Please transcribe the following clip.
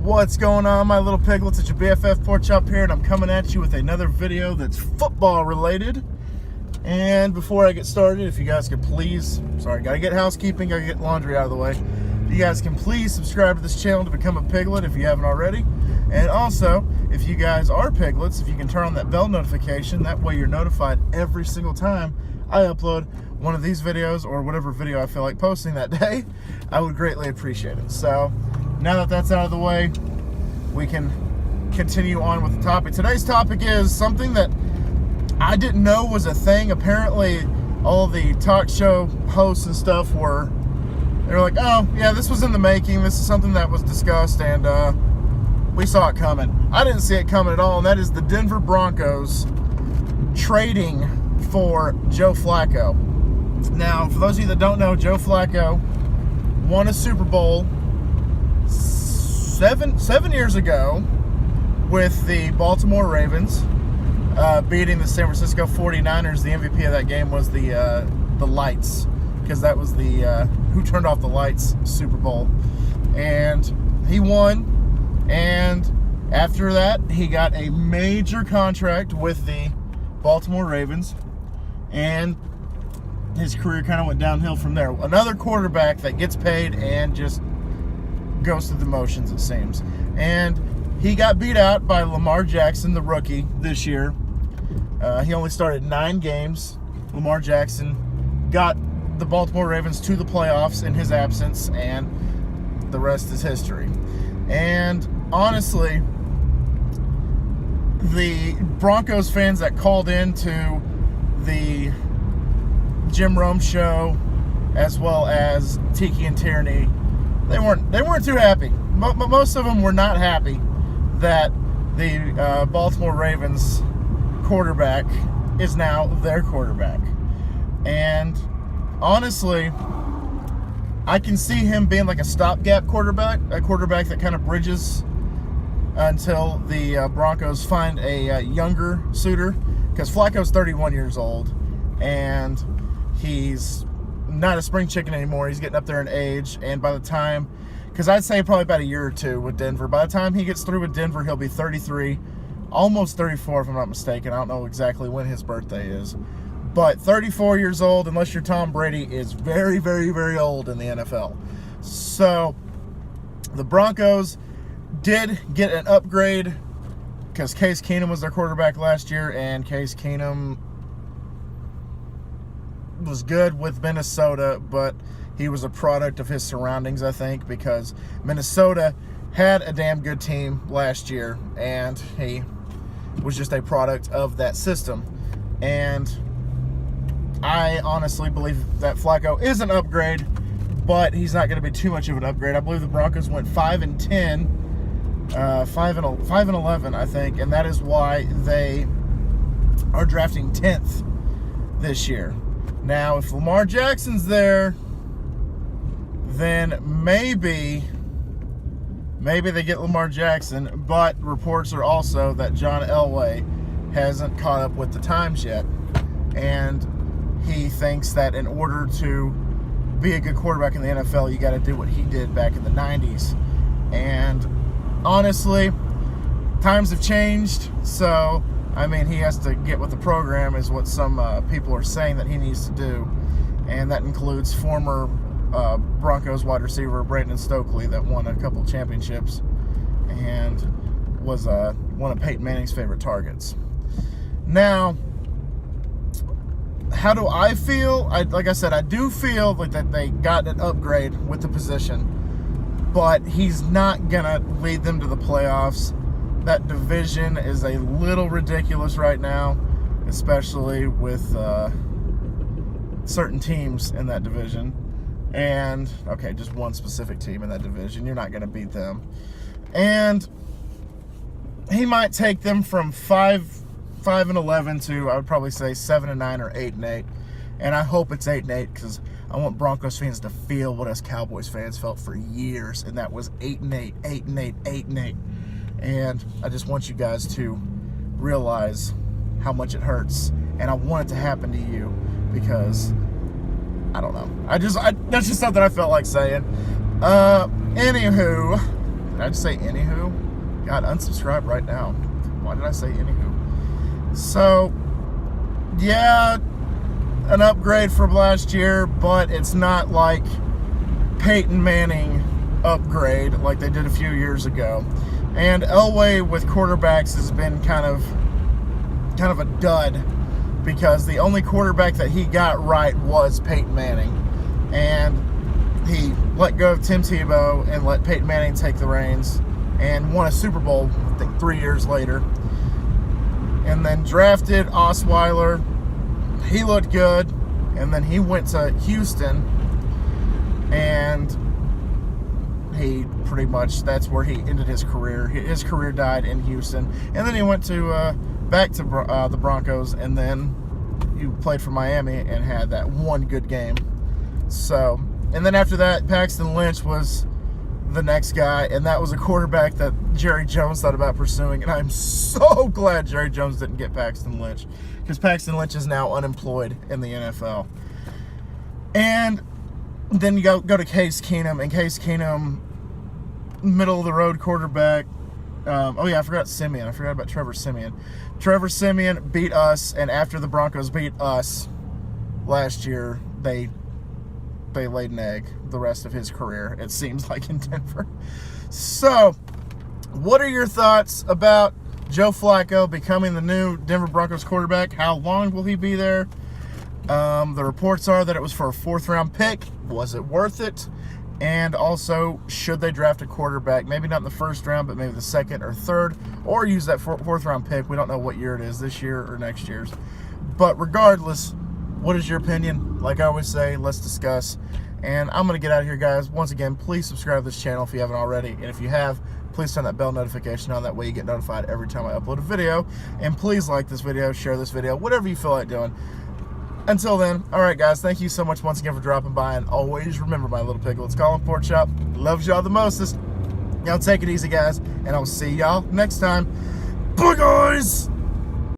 What's going on, my little piglets? It's your BFF Pork Chop here, and I'm coming at you with another video that's football related. And before I get started, if you guys could please, gotta get housekeeping, gotta get laundry out of the way. If you guys can please subscribe to this channel to become a piglet if you haven't already. And also, if you guys are piglets, if you can turn on that bell notification, that way you're notified every single time I upload one of these videos or whatever video I feel like posting that day. I would greatly appreciate it. So, now that that's out of the way, we can continue on with the topic. Today's topic is something that I didn't know was a thing. Apparently, all the talk show hosts and stuff they were like, oh, yeah, this was in the making. This is something that was discussed, and we saw it coming. I didn't see it coming at all, and that is the Denver Broncos trading for Joe Flacco. Now, for those of you that don't know, Joe Flacco won a Super Bowl seven years ago with the Baltimore Ravens, beating the San Francisco 49ers. The MVP of that game was the lights, because that was the who turned off the lights Super Bowl. And he won, and after that he got a major contract with the Baltimore Ravens, and his career kind of went downhill from there. Another quarterback that gets paid and just goes through the motions, it seems. And he got beat out by Lamar Jackson, the rookie, this year. He only started 9 games. Lamar Jackson got the Baltimore Ravens to the playoffs in his absence, and the rest is history. And honestly, the Broncos fans that called into the Jim Rome show, as well as Tiki and Tierney, they weren't too happy. Most of them were not happy that the Baltimore Ravens quarterback is now their quarterback. And honestly, I can see him being like a stopgap quarterback, a quarterback that kind of bridges until the Broncos find a younger suitor, because Flacco's 31 years old, and he's not a spring chicken anymore. He's getting up there in age, and by the time, because I'd say probably about a year or two with Denver, by the time he gets through with Denver, he'll be 33, almost 34 if I'm not mistaken. I don't know exactly when his birthday is, but 34 years old, unless you're Tom Brady, is very, very, very old in the NFL. So the Broncos did get an upgrade, because Case Keenum was their quarterback last year, and Case Keenum was good with Minnesota, but he was a product of his surroundings, I think, because Minnesota had a damn good team last year, and he was just a product of that system. And I honestly believe that Flacco is an upgrade, but he's not going to be too much of an upgrade. I believe the Broncos went 5-10, 5-11, I think, and that is why they are drafting 10th this year. Now, if Lamar Jackson's there, then maybe they get Lamar Jackson, but reports are also that John Elway hasn't caught up with the times yet, and he thinks that in order to be a good quarterback in the NFL, you got to do what he did back in the 90s. And honestly, times have changed, so I mean, he has to get with the program, is what some people are saying that he needs to do. And that includes former Broncos wide receiver Brandon Stokely, that won a couple championships and was one of Peyton Manning's favorite targets. Now, how do I feel? Like I said, I do feel like that they got an upgrade with the position, but he's not going to lead them to the playoffs. That division is a little ridiculous right now, especially with certain teams in that division. And, okay, just one specific team in that division. You're not going to beat them. And he might take them from 5-11 to, I would probably say, 7-9 or 8-8. And I hope it's 8-8, because I want Broncos fans to feel what us Cowboys fans felt for years, and that was 8-8, 8-8, 8-8. And I just want you guys to realize how much it hurts, and I want it to happen to you, because I don't know. That's just something I felt like saying. Anywho, I just say anywho? God, unsubscribe right now. Why did I say anywho? So, yeah, an upgrade from last year, but it's not like Peyton Manning upgrade like they did a few years ago. And Elway with quarterbacks has been kind of a dud, because the only quarterback that he got right was Peyton Manning. And he let go of Tim Tebow and let Peyton Manning take the reins and won a Super Bowl, I think, 3 years later. And then drafted Osweiler. He looked good. And then he went to Houston. And he pretty much, that's where he ended his career. His career died in Houston. And then he went to back to the Broncos, and then he played for Miami and had that one good game. So, and then after that, Paxton Lynch was the next guy, and that was a quarterback that Jerry Jones thought about pursuing, and I'm so glad Jerry Jones didn't get Paxton Lynch, because Paxton Lynch is now unemployed in the NFL. And then you go to Case Keenum, and Case Keenum, middle of the road quarterback. Oh yeah, I forgot Simeon. I forgot about Trevor Simeon. Trevor Simeon beat us, and after the Broncos beat us last year, they laid an egg the rest of his career, it seems like, in Denver. So, what are your thoughts about Joe Flacco becoming the new Denver Broncos quarterback? How long will he be there? The reports are that it was for a 4th-round pick. Was it worth it? And also, should they draft a quarterback? Maybe not in the 1st round, but maybe the 2nd or 3rd, or use that 4th-round pick. We don't know what year it is, this year or next year's. But regardless, what is your opinion? Like I always say, let's discuss. And I'm going to get out of here, guys. Once again, please subscribe to this channel if you haven't already. And if you have, please turn that bell notification on. That way you get notified every time I upload a video. And please like this video, share this video, whatever you feel like doing. Until then, all right, guys, thank you so much once again for dropping by. And always remember, my little piglets, Colin Pork Chop loves y'all the mostest. Y'all take it easy, guys. And I'll see y'all next time. Bye, guys!